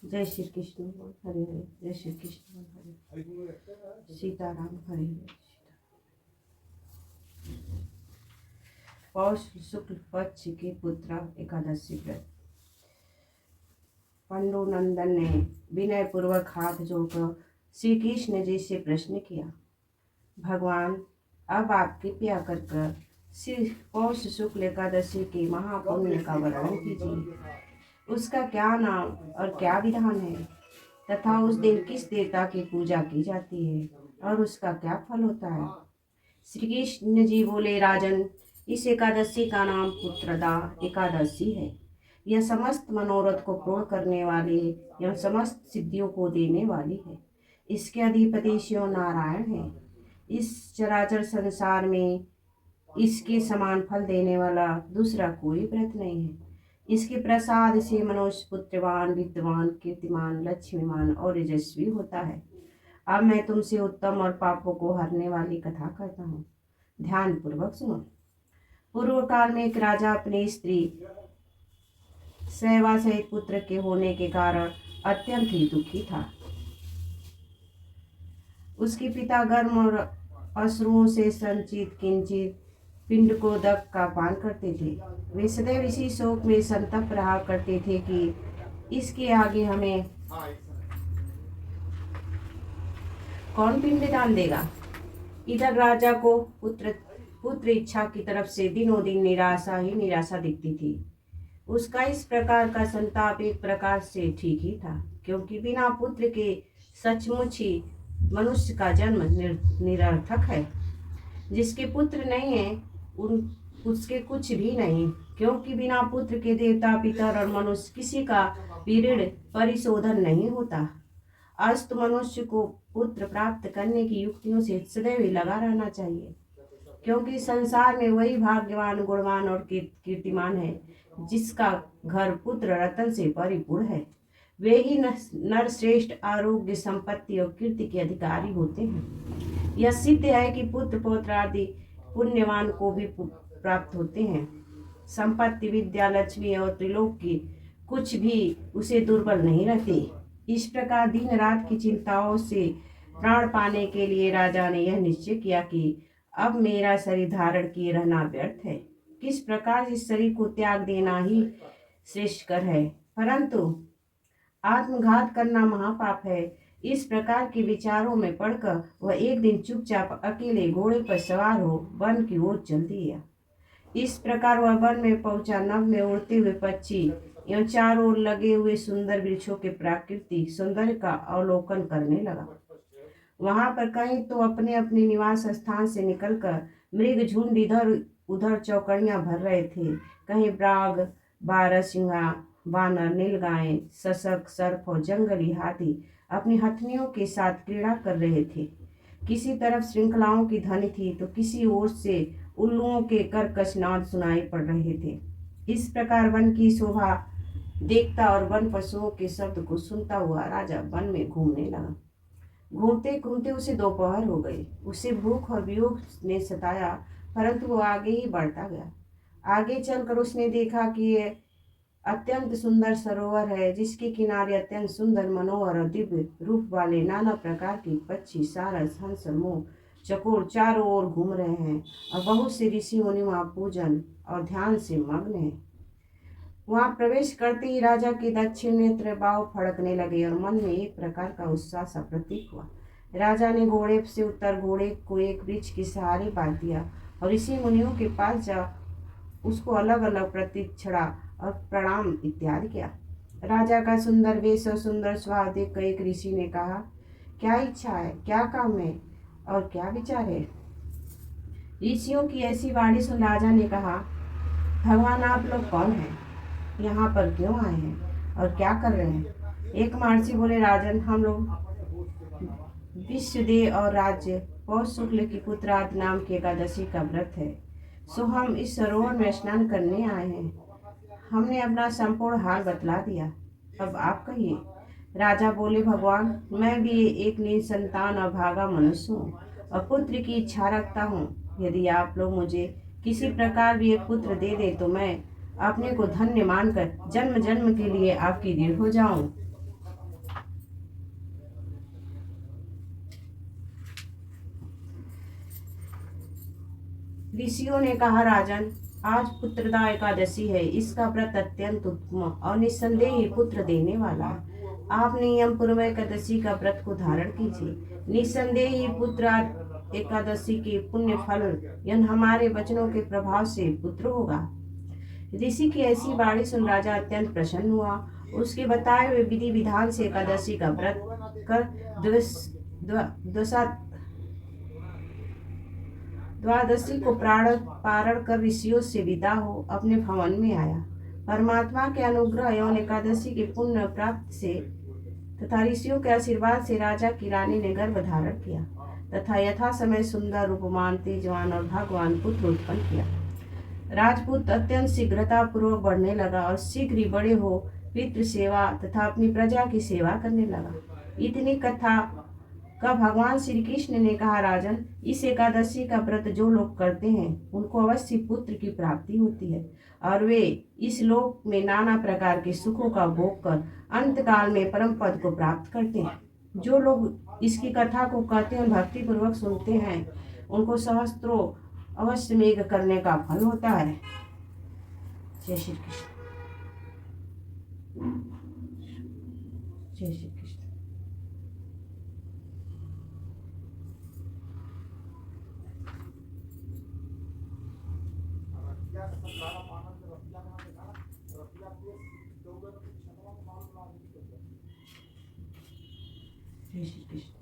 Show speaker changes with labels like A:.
A: जय श्री कृष्ण बोल हरे हरे। जय श्री कृष्ण बोल हरे हरे। सीताराम हरे हरे। पौष शुक्ल पक्ष के पुत्र एकादशी व्रत। पांडु नंदन ने विनय पूर्वक हाथ जोड़कर श्री कृष्ण जी से प्रश्न किया, भगवान अब आप कृपया कर श्री पौष शुक्ल एकादशी के महापुण्य का वर्णन कीजिए। उसका क्या नाम और क्या विधान है तथा उस दिन किस देवता की पूजा की जाती है और उसका क्या फल होता है। श्री कृष्ण जी बोले, राजन, इस एकादशी का नाम पुत्रदा एकादशी है। यह समस्त मनोरथ को पूर्ण करने वाली, यह समस्त सिद्धियों को देने वाली है। इसके अधिपति शिव नारायण है। इस चराचर संसार में इसके समान फल देने वाला दूसरा कोई व्रत नहीं है। इसके प्रसाद से मनुष्य पुत्रवान, विद्वान, कीर्तिमान, लक्ष्मीमान और यशस्वी होता है। अब मैं तुमसे उत्तम और पापों को हरने वाली कथा करता हूँ, ध्यान पूर्वक सुनो। पूर्व काल में एक राजा अपनी स्त्री सैवा सहित पुत्र के होने के कारण अत्यंत ही दुखी था। उसके पिता गर्म और अश्रुओं से संचित किंचित पिंड को दक का पान करते थे। वे सदैव इसी शोक में संतप्त रहा करते थे कि इसके आगे हमें कौन पिंड दान देगा। इधर राजा को पुत्र इच्छा की तरफ से दिनों दिन निराशा ही निराशा दिखती थी। उसका इस प्रकार का संताप एक प्रकार से ठीक ही था, क्योंकि बिना पुत्र के सचमुच ही मनुष्य का जन्म निरर्थक है। जिसके पुत्र नहीं है उसके कुछ भी नहीं, क्योंकि बिना पुत्र के देवता, पितर और मनुष्य किसी का भी ऋण परिशोधन नहीं होता। अस्त मनुष्य को पुत्र प्राप्त करने की युक्तियों से सदैव लगा रहना चाहिए, क्योंकि संसार में वही भाग्यवान, गुणवान और कीर्तिमान है जिसका घर पुत्र रत्न से परिपूर्ण है। वे ही नर श्रेष्ठ आरोग्य, संपत्ति और कीर्ति के अधिकारी होते हैं। यह सिद्ध है कि पुत्र पौत्र आदि पुण्यवान को भी प्राप्त होते हैं। संपत्ति, विद्या, लक्ष्मी और त्रिलोक की कुछ भी उसे दुर्बल नहीं रहती। इस प्रकार दिन रात की चिंताओं से प्राण पाने के लिए राजा ने यह निश्चय किया कि अब मेरा शरीर धारण किए रहना व्यर्थ है। किस प्रकार इस शरीर को त्याग देना ही श्रेष्ठकर है, परंतु आत्मघात करना महापाप है। इस प्रकार के विचारों में पड़कर वह एक दिन चुपचाप अकेले घोड़े पर सवार हो वन की ओर चल दिया। इस प्रकार वह वन में पहुंचा। नभ में उड़ते हुए पक्षी एवं चारों ओर लगे हुए सुंदर वृक्षों के प्राकृतिक सौंदर्य का अवलोकन करने लगा। वहां पर कहीं तो अपने अपने निवास स्थान से निकलकर मृग झुंड इधर उधर चौकड़ियां भर रहे थे। कहीं बाघ, बारहसिंगा, बानर, नीलगाय, सशक, सर्प और जंगली हाथी अपनी हथनियों के साथ क्रीड़ा कर रहे थे। किसी तरफ श्रृंखलाओं की ध्वनि थी तो किसी ओर से उल्लुओं के कर्कश नाद सुनाई पड़ रहे थे। इस प्रकार वन की शोभा देखता और वन पशुओं के शब्द को सुनता हुआ राजा वन में घूमने लगा। घूमते घूमते उसे दोपहर हो गई। उसे भूख और वियोग ने सताया, परंतु वो आगे ही बढ़ता गया। आगे चलकर उसने देखा कि ये अत्यंत सुंदर सरोवर है, जिसके किनारे अत्यंत सुंदर, मनोहर और दिव्य रूप वाले नाना प्रकार के पक्षी, सारस, हंस, मोर, चकोर चारों ओर घूम रहे हैं और बहुत से ऋषि मुनि वहाँ पूजन और ध्यान से मग्न हैं। वहाँ प्रवेश करते ही राजा के दक्षिण नेत्र बाव फड़कने लगे और मन में एक प्रकार का उत्साह सा प्रतीक हुआ। राजा ने घोड़े से उतर घोड़े को एक वृक्ष के सहारे बांध दिया और ऋषि मुनियों के पास जा उसको अलग अलग प्रतीक्षणा और प्रणाम इत्यादि किया। राजा का सुंदर वेश और सुंदर स्वभाव देखकर एक ऋषि ने कहा, क्या इच्छा है, क्या काम है और क्या विचार है। ऋषियों की ऐसी वाणी सुन राजा ने कहा, भगवान आप लोग कौन हैं, यहाँ पर क्यों आए हैं और क्या कर रहे हैं। एक महर्षि बोले, राजन, हम लोग विश्वदेव और राज्य पौष शुक्ल की पुत्र आदि नाम की एकादशी का व्रत है, सो हम इस सरोवर में स्नान करने आए हैं। हमने अपना संपूर्ण हाल बतला दिया, अब आप कहिए। राजा बोले, भगवान, मैं भी एक निसंतान और भागा मनुष्य हूँ और पुत्र की इच्छा रखता हूँ। यदि आप लोग मुझे किसी प्रकार भी एक पुत्र दे दे तो मैं अपने को धन्य मानकर जन्म जन्म के लिए आपकी ऋण हो जाऊं। ऋषियों ने कहा, राजन, आज पुत्रदा एकादशी है। इसका व्रत अत्यंत उत्तम और निस्संदेह ही पुत्र देने वाला है। आप नियम पूर्व एकादशी का व्रत को धारण कीजिए। निस्संदेह ही पुत्र एकादशी के पुण्य फल यन हमारे वचनों के प्रभाव से पुत्र होगा। ऋषि की ऐसी वाणी सुन राजा अत्यंत प्रसन्न हुआ। उसके बताए हुए विधि विधान से एकादशी का व्रत कर द्वादशी को पारण कर ऋषियों से विदा हो अपने भवन में आया। परमात्मा के अनुग्रह एवं एकादशी के पुण्य प्राप्त से तथा ऋषियों के आशीर्वाद से राजा की रानी ने गर्भ धारण किया तथा यथा समय सुंदर, रूपमान, तेजवान और भागवान पुत्र उत्पन्न किया। राजपूत अत्यंत शीघ्रता पूर्वक बढ़ने लगा और शीघ्र ही बड़े हो पितृ सेवा तथा अपनी प्रजा की सेवा करने लगा। इतनी कथा का भगवान श्री कृष्ण ने कहा, राजन, इस एकादशी का व्रत जो लोग करते हैं उनको अवश्य पुत्र की प्राप्ति होती है और वे इस लोक में नाना प्रकार के सुखों का भोग कर अंत काल में परम पद को प्राप्त करते हैं। जो लोग इसकी कथा को कहते हैं, भक्ति पूर्वक सुनते हैं, उनको सहस्त्रों अवश्य मेघ करने का फल होता है। जय श्री कृष्ण। जय श्री कृष्ण। जय श्री कृष्ण।